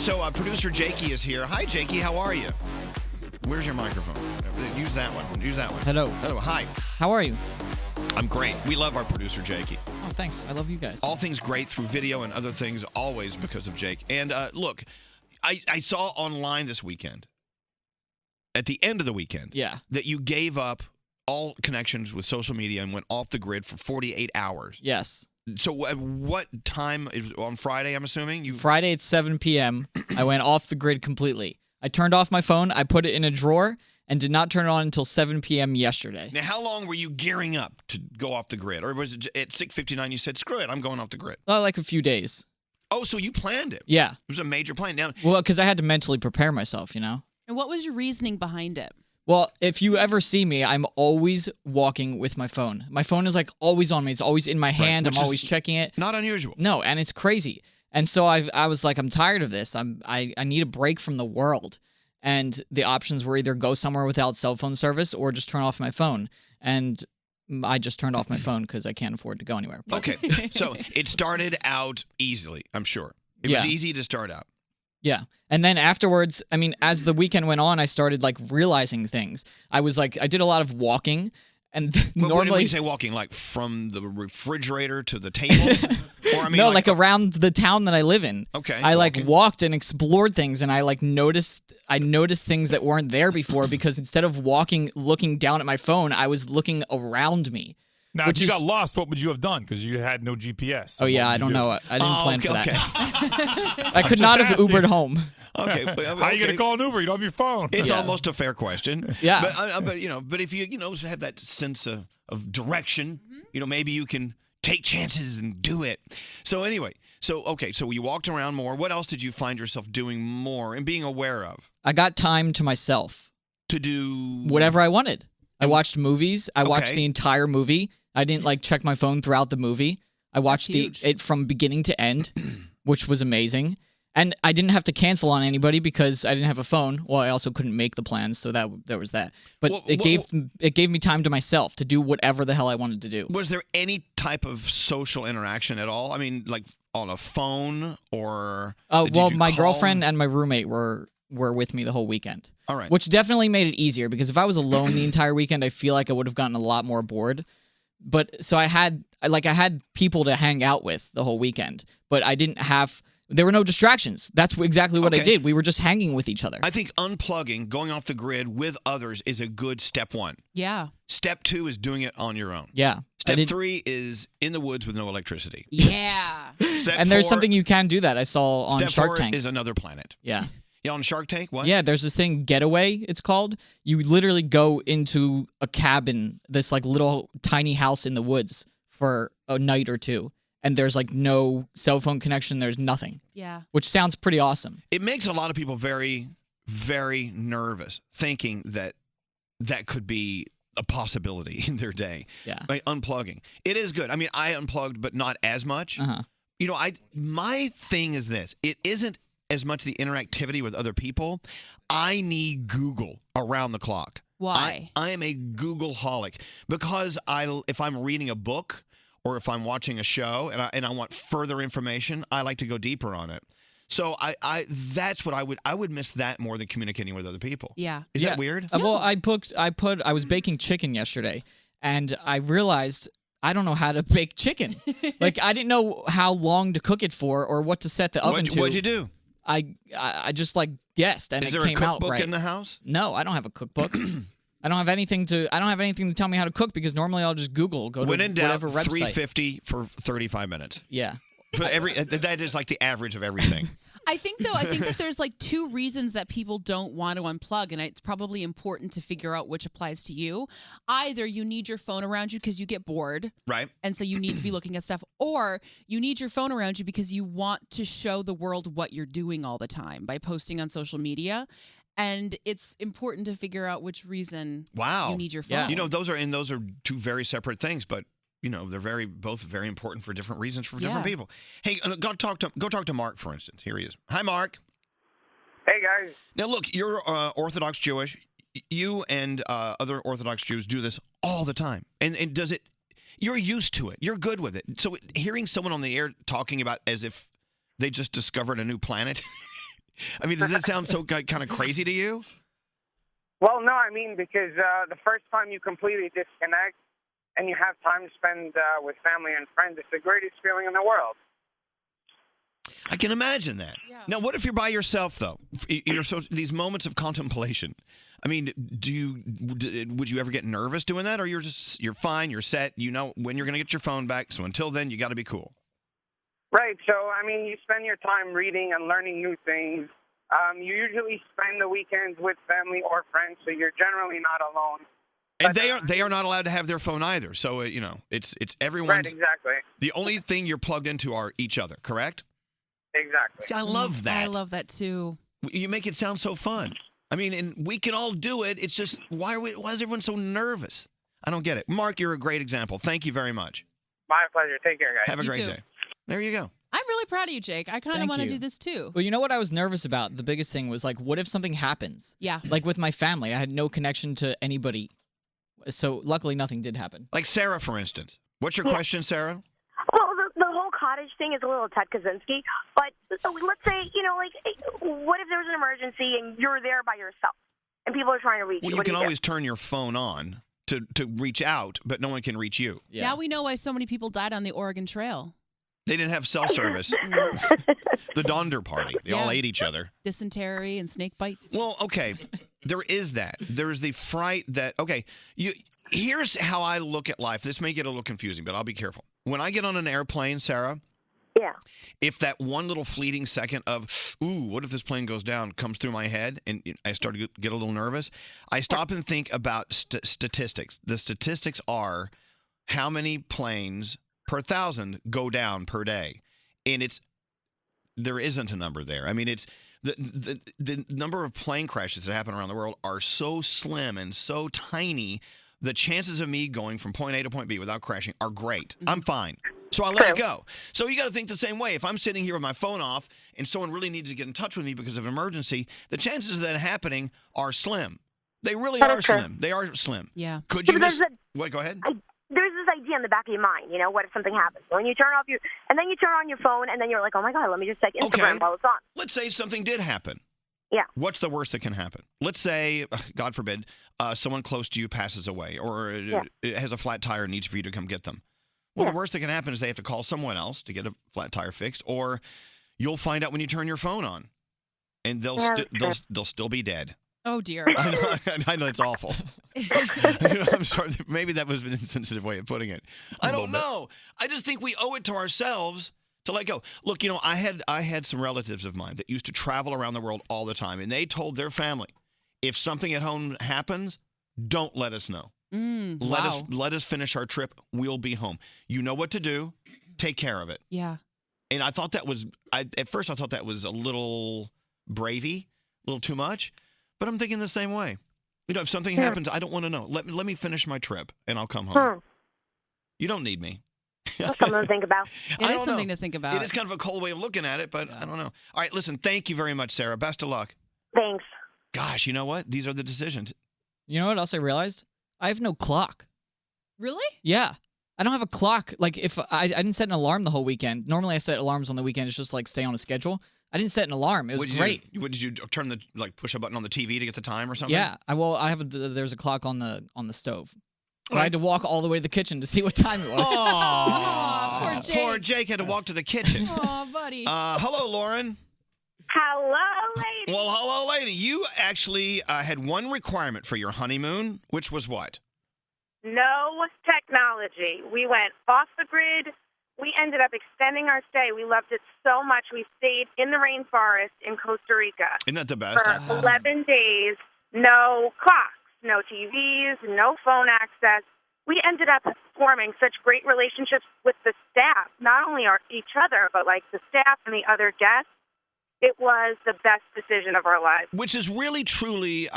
so producer Jakey is here. Hi, Jakey. How are you? Where's your microphone? Use that one. Hello. Hello. Hi. How are you? I'm great. We love our producer, Jakey. Oh, thanks. I love you guys. All things great through video and other things always because of Jake. And look, I saw online this weekend, at the end of the weekend, that you gave up all connections with social media and went off the grid for 48 hours. Yes. So what time is on Friday, I'm assuming? Friday at 7 p.m., I went off the grid completely. I turned off my phone, I put it in a drawer, and did not turn it on until 7 p.m. yesterday. Now, how long were you gearing up to go off the grid? Or was it at 6:59 you said, screw it, I'm going off the grid? Like a few days. Oh, so you planned it? Yeah. It was a major plan. Now, well, because I had to mentally prepare myself, you know? And what was your reasoning behind it? Well, if you ever see me, I'm always walking with my phone. My phone is like always on me. It's always in my hand. I'm always checking it. Not unusual. No, and it's crazy. And so I was like, I'm tired of this. I need a break from the world. And the options were either go somewhere without cell phone service or just turn off my phone. And I just turned off my phone because I can't afford to go anywhere. Okay, so it started out easily, I'm sure. It was easy to start out. Yeah. And then afterwards, I mean, as the weekend went on, I started like realizing things. I did a lot of walking. And normally, when you say walking, like from the refrigerator to the table? Or, I mean, no, like around the town that I live in. Okay. I like walked and explored things, and I like noticed things that weren't there before because instead of walking, looking down at my phone, I was looking around me. Now, if you got lost, what would you have done? Because you had no GPS. So oh yeah, I don't know. I didn't plan for that. Okay. I could not have Ubered home. Okay, how are you going to call an Uber? You don't have your phone. It's almost a fair question. Yeah, but if you have that sense of direction, maybe you can take chances and do it. So anyway, so you walked around more. What else did you find yourself doing more and being aware of? I got time to myself to do whatever I wanted. I watched movies. I watched the entire movie. I didn't like check my phone throughout the movie. I watched it from beginning to end, which was amazing. And I didn't have to cancel on anybody because I didn't have a phone. Well, I also couldn't make the plans, so there was that. But it gave me time to myself to do whatever the hell I wanted to do. Was there any type of social interaction at all? I mean, like on a phone or? Well, my girlfriend and my roommate were with me the whole weekend. All right. Which definitely made it easier because if I was alone the entire weekend, I feel like I would have gotten a lot more bored. But so I had people to hang out with the whole weekend, but there were no distractions. That's exactly what I did. We were just hanging with each other. I think unplugging, going off the grid with others is a good step one. Yeah. Step 2 is doing it on your own. Yeah. Step 3 is in the woods with no electricity. Yeah. And there's something you can do that I saw on Shark Tank. Step 4 is another planet. Yeah. Yeah, on Shark Tank? What? Yeah, there's this thing, Getaway, it's called. You literally go into a cabin, this like little tiny house in the woods for a night or two. And there's like no cell phone connection. There's nothing. Yeah. Which sounds pretty awesome. It makes a lot of people very, very nervous thinking that could be a possibility in their day. Yeah. Like unplugging. It is good. I mean, I unplugged, but not as much. Uh-huh. My thing is this. It isn't as much the interactivity with other people. I need Google around the clock. Why? I am a Google-holic because if I'm reading a book or if I'm watching a show and I want further information, I like to go deeper on it. So that's what I would miss that more than communicating with other people. Yeah. Is that weird? Well, I was baking chicken yesterday and I realized I don't know how to bake chicken. Like I didn't know how long to cook it for or what to set the oven to. What'd you do? I just like guessed and it came out right. Is there a cookbook in the house? No, I don't have a cookbook. I don't have anything to tell me how to cook because normally I'll just Google, go to whatever website. $3.50 for 35 minutes. Yeah. For that is like the average of everything. I think that there's like 2 reasons that people don't want to unplug, and it's probably important to figure out which applies to you. Either you need your phone around you because you get bored. Right. And so you need to be looking at stuff, or you need your phone around you because you want to show the world what you're doing all the time by posting on social media. And it's important to figure out which reason you need your phone. Yeah. Those are 2 very separate things, but they're both very important for different reasons for different people. Hey, go talk to Mark, for instance. Here he is. Hi, Mark. Hey, guys. Now, look, you're Orthodox Jewish. You and other Orthodox Jews do this all the time. And does it – you're used to it. You're good with it. So hearing someone on the air talking about as if they just discovered a new planet I mean, does that sound so kind of crazy to you? Well, no, I mean, because the first time you completely disconnect and you have time to spend with family and friends, it's the greatest feeling in the world. I can imagine that. Yeah. Now, what if you're by yourself, though? These moments of contemplation. I mean, would you ever get nervous doing that, or you're fine, you're set, you know when you're going to get your phone back, so until then, you got to be cool? Right. So, I mean, you spend your time reading and learning new things. You usually spend the weekends with family or friends, so you're generally not alone. And they are not allowed to have their phone either. So, it's everyone's. Right, exactly. The only thing you're plugged into are each other, correct? Exactly. See, I love that. I love that too. You make it sound so fun. I mean, and we can all do it. It's just, why is everyone so nervous? I don't get it. Mark, you're a great example. Thank you very much. My pleasure. Take care, guys. Have a You great too. day. There you go. I'm really proud of you, Jake. I kind of Thank want to you. do this too. Well, you know what I was nervous about? The biggest thing was, like, what if something happens? Yeah. Like with my family, I had no connection to anybody. So luckily nothing did happen. Like Sarah, for instance. What's your question, Sarah? Well, the whole cottage thing is a little Ted Kaczynski, but let's say, what if there was an emergency and you're there by yourself and people are trying to reach you? Well, you What do can do? always turn your phone on to reach out, but no one can reach you. Yeah. Now we know why so many people died on the Oregon Trail. They didn't have cell service. The Donder Party. They all Yeah. ate each other. Dysentery and snake bites. Well, okay. There is that. There's the fright that, okay, here's how I look at life. This may get a little confusing, but I'll be careful. When I get on an airplane, Sarah, Yeah. if that one little fleeting second of, ooh, what if this plane goes down, comes through my head, and I start to get a little nervous, I stop and think about statistics. The statistics are how many planes per 1,000 go down per day. And there isn't a number there. I mean, it's the number of plane crashes that happen around the world are so slim and so tiny. The chances of me going from point A to point B without crashing are great. I'm fine. So I let it go. So you got to think the same way. If I'm sitting here with my phone off and someone really needs to get in touch with me because of an emergency, the chances of that happening are slim. They really That are is true. slim. They are slim. Yeah. Could you Yeah, but miss? What? Go ahead. There's this idea in the back of your mind, what if something happens? When you turn off and then you turn on your phone, and then you're like, oh my God, let me just check Instagram Okay. while it's on. Let's say something did happen. Yeah. What's the worst that can happen? Let's say, God forbid, someone close to you passes away, or it has a flat tire and needs for you to come get them. Well, the worst that can happen is they have to call someone else to get a flat tire fixed, or you'll find out when you turn your phone on, and they'll still be dead. Oh dear. I know it's awful. I'm sorry. Maybe that was an insensitive way of putting it. I don't know. I just think we owe it to ourselves to let go. Look, I had some relatives of mine that used to travel around the world all the time, and they told their family, if something at home happens, don't let us know. Let us finish our trip. We'll be home. You know what to do. Take care of it. Yeah. And I thought that was, at first I thought that was a little bravey, a little too much. But I'm thinking the same way. If something happens, I don't want to know. Let me finish my trip, and I'll come home. You don't need me. That's something to think about. It is something to think about. It is kind of a cold way of looking at it, but I don't know. All right, listen, thank you very much, Sarah. Best of luck. Thanks. Gosh, you know what? These are the decisions. You know what else I realized? I have no clock. Really? Yeah. I don't have a clock. Like, if I didn't set an alarm the whole weekend. Normally I set alarms on the weekend. It's just like stay on a schedule. I didn't set an alarm. It was great. Did you turn push a button on the TV to get the time or something? Yeah. There's a clock on the stove. But I had to walk all the way to the kitchen to see what time it was. Aw, poor Jake. Poor Jake had to walk to the kitchen. Oh, buddy. Hello, Lauren. Hello, lady. Well, hello, lady. You actually had one requirement for your honeymoon, which was what? No technology. We went off the grid. We ended up extending our stay. We loved it so much. We stayed in the rainforest in Costa Rica Isn't that the best? for That's awesome. 11 days. No clocks, no TVs, no phone access. We ended up forming such great relationships with the staff, not only each other, but like the staff and the other guests. It was the best decision of our lives. Which is really, truly,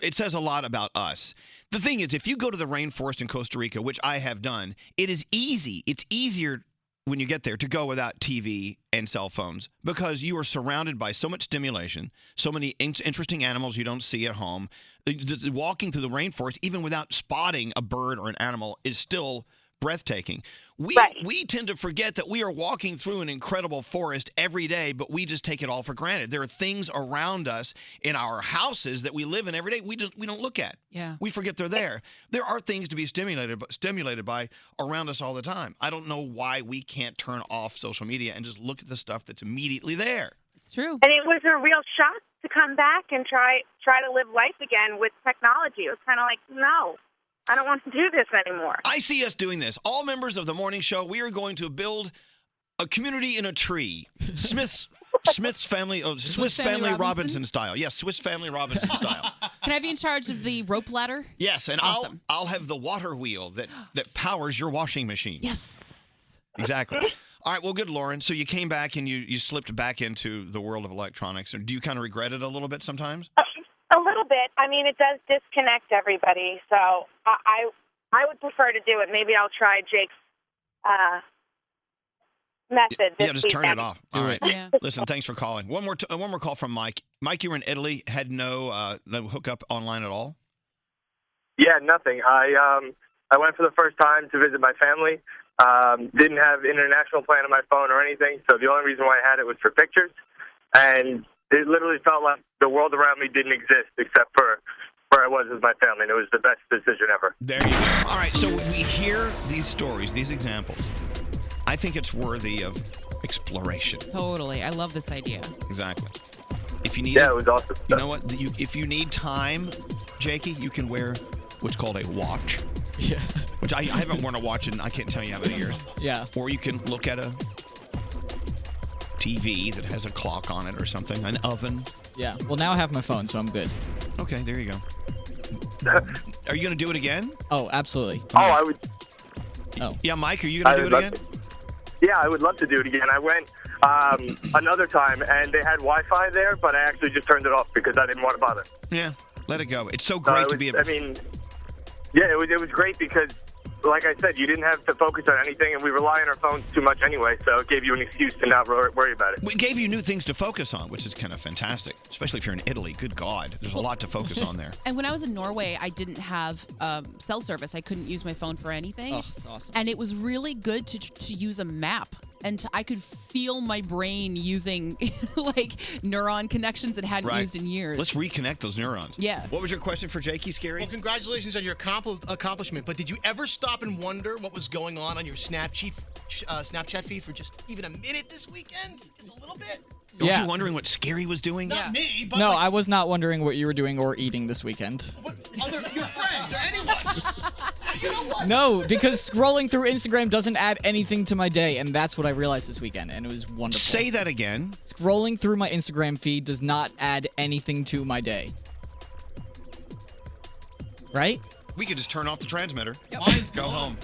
it says a lot about us. The thing is, if you go to the rainforest in Costa Rica, which I have done, it is easy. It's easier when you get there to go without TV and cell phones because you are surrounded by so much stimulation, so many interesting animals you don't see at home. Walking through the rainforest, even without spotting a bird or an animal, is still breathtaking. We tend to forget that we are walking through an incredible forest every day, but we just take it all for granted. There are things around us in our houses that we live in every day we don't look at. Yeah. We forget they're there. There are things to be stimulated by around us all the time. I don't know why we can't turn off social media and just look at the stuff that's immediately there. It's true. And it was a real shock to come back and try to live life again with technology. It was kind of like, no, I don't want to do this anymore. I see us doing this. All members of the morning show, we are going to build a community in a tree. Swiss Family Robinson style. Yes, Swiss Family Robinson style. Can I be in charge of the rope ladder? Yes, and awesome. I'll have the water wheel that powers your washing machine. Yes. Exactly. All right, well, good, Lauren. So you came back and you slipped back into the world of electronics. Do you kind of regret it a little bit sometimes? A little bit. I mean, it does disconnect everybody, so I would prefer to do it. Maybe I'll try Jake's method this just turn weekend. it off. All right. Yeah. Listen, thanks for calling. One more call from Mike. Mike, you were in Italy, had no hookup online at all? Yeah, nothing. I went for the first time to visit my family. Didn't have international plan on my phone or anything, so the only reason why I had it was for pictures. And it literally felt like the world around me didn't exist except for where I was with my family, and it was the best decision ever. There you go. All right, so when we hear these stories, these examples, I think it's worthy of exploration. Totally. I love this idea. Exactly. If you need it was awesome. You know what? If you need time, Jakey, you can wear what's called a watch. Yeah. Which I haven't worn a watch in I can't tell you how many years. Yeah. Or you can look at a TV that has a clock on it or something, an oven. Yeah. Well, now I have my phone, so I'm good. Okay, there you go. Are you going to do it again? Oh, absolutely. Oh, I would. Oh. Yeah, Mike, are you going to do it again? Yeah, I would love to do it again. I went another time, and they had Wi-Fi there, but I actually just turned it off because I didn't want to bother. Yeah, let it go. It's so great to be able... I mean, yeah, it was great because, like I said, you didn't have to focus on anything, and we rely on our phones too much anyway, so it gave you an excuse to not worry about it. We gave you new things to focus on, which is kind of fantastic, especially if you're in Italy. Good God, there's a lot to focus on there. And when I was in Norway, I didn't have cell service. I couldn't use my phone for anything. Oh, that's awesome. And it was really good to use a map. And I could feel my brain using like neuron connections it hadn't used in years. Let's reconnect those neurons. Yeah. What was your question for Jakey, Scary? Well, congratulations on your accomplishment. But did you ever stop and wonder what was going on your Snapchat feed for just even a minute this weekend? Just a little bit? Weren't you wondering what Scary was doing? Not me, but no, I was not wondering what you were doing or eating this weekend. your friends or anyone. You know what? No, because scrolling through Instagram doesn't add anything to my day, and that's what I realized this weekend, and it was wonderful. Say that again. Scrolling through my Instagram feed does not add anything to my day. Right? We could just turn off the transmitter. Yep. Go home.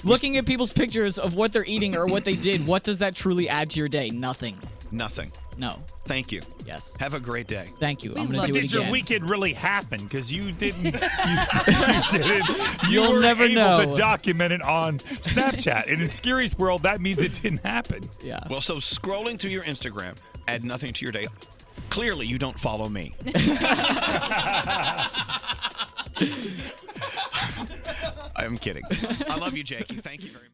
Looking at people's pictures of what they're eating or what they did, what does that truly add to your day? Nothing. Nothing. No. Thank you. Yes. Have a great day. Thank you. I'm going to do it Did your again. weekend really happen? Because you didn't. You You'll were never able know. to document it on Snapchat. And in Scary's world, that means it didn't happen. Yeah. Well, so scrolling through your Instagram add nothing to your day. Clearly, you don't follow me. I'm kidding. I love you, Jakey. Thank you very much.